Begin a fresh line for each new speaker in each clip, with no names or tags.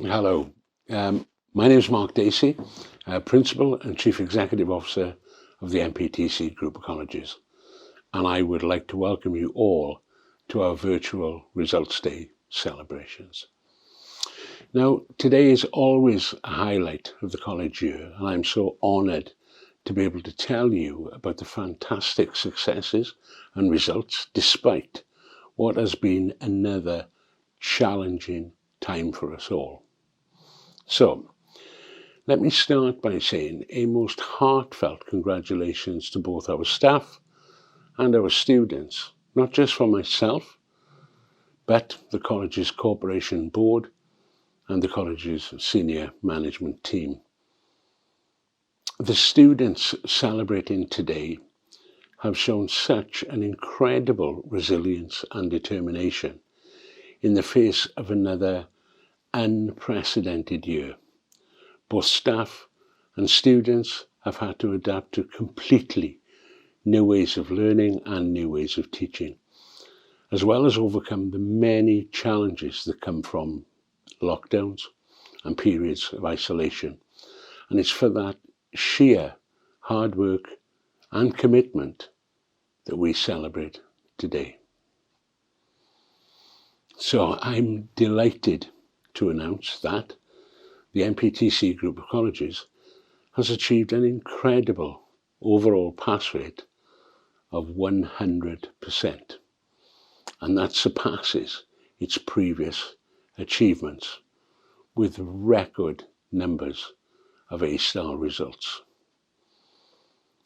Hello, my name is Mark Dacey, Principal and Chief Executive Officer of the NPTC Group of Colleges, and I would like to welcome you all to our virtual Results Day celebrations. Now, today is always a highlight of the college year, and I'm so honoured to be able to tell you about the fantastic successes and results despite what has been another challenging time for us all. So, let me start by saying a most heartfelt congratulations to both our staff and our students, not just for myself, but the college's corporation board and the college's senior management team. The students celebrating today have shown such an incredible resilience and determination in the face of another unprecedented year. Both staff and students have had to adapt to completely new ways of learning and new ways of teaching, as well as overcome the many challenges that come from lockdowns and periods of isolation. And it's for that sheer hard work and commitment that we celebrate today. So I'm delighted to announce that the NPTC Group of Colleges has achieved an incredible overall pass rate of 100%, and that surpasses its previous achievements with record numbers of A-star results.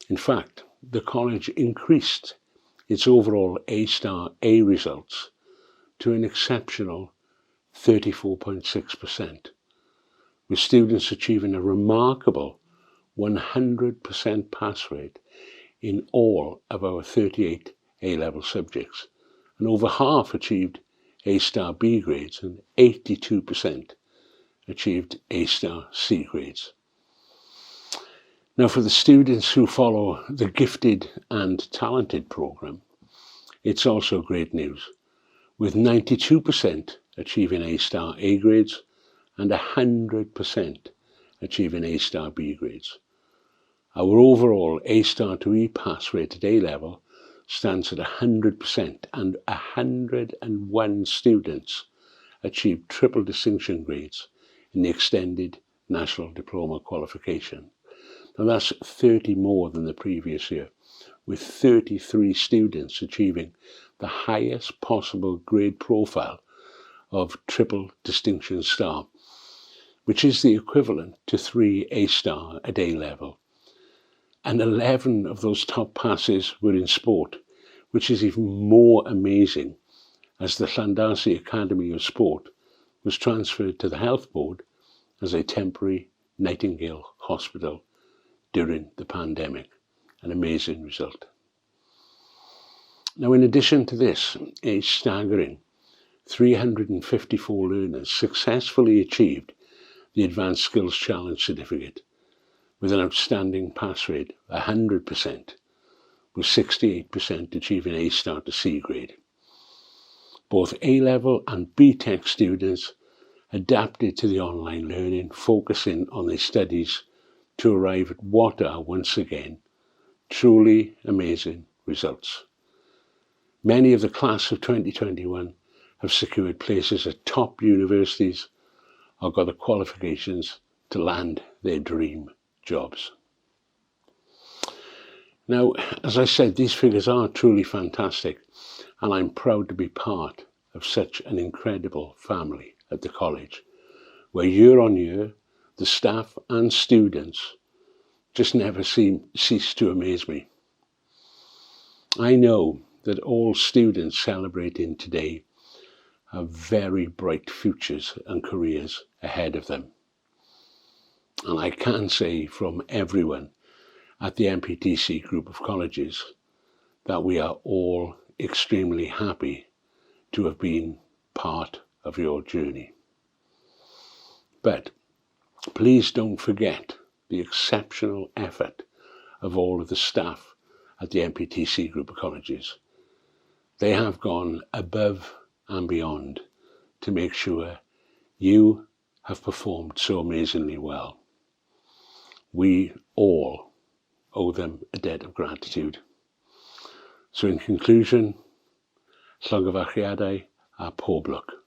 In fact, the college increased its overall A-star A results to an exceptional 34.6%, with students achieving a remarkable 100% pass rate in all of our 38 A-level subjects, and over half achieved A-star B grades and 82% achieved A-star C grades. Now, for the students who follow the Gifted and Talented programme, it's also great news, with 92% achieving A-star A grades and 100% achieving A-star B grades. Our overall A-star to E pass rate at A-level stands at 100%, and 101 students achieved triple distinction grades in the extended national diploma qualification. Now that's 30 more than the previous year, with 33 students achieving the highest possible grade profile of triple distinction star, which is the equivalent to 3 A-star at A-level. And 11 of those top passes were in sport, which is even more amazing as the Llandasi Academy of Sport was transferred to the Health Board as a temporary Nightingale hospital during the pandemic. An amazing result. Now, in addition to this, a staggering 354 learners successfully achieved the Advanced Skills Challenge certificate with an outstanding pass rate of 100%, with 68% achieving A-star to C grade. Both A-level and B-Tech students adapted to the online learning, focusing on their studies to arrive at what are, once again, truly amazing results. Many of the class of 2021 have secured places at top universities or got the qualifications to land their dream jobs. Now, as I said, these figures are truly fantastic, and I'm proud to be part of such an incredible family at the college, where year on year, the staff and students just never cease to amaze me. I know that all students celebrating today have very bright futures and careers ahead of them. And I can say from everyone at the NPTC Group of Colleges that we are all extremely happy to have been part of your journey. But please don't forget the exceptional effort of all of the staff at the NPTC Group of Colleges. They have gone above and beyond to make sure you have performed so amazingly well. We all owe them a debt of gratitude. So in conclusion, llongyfarchiadau a pob lwc.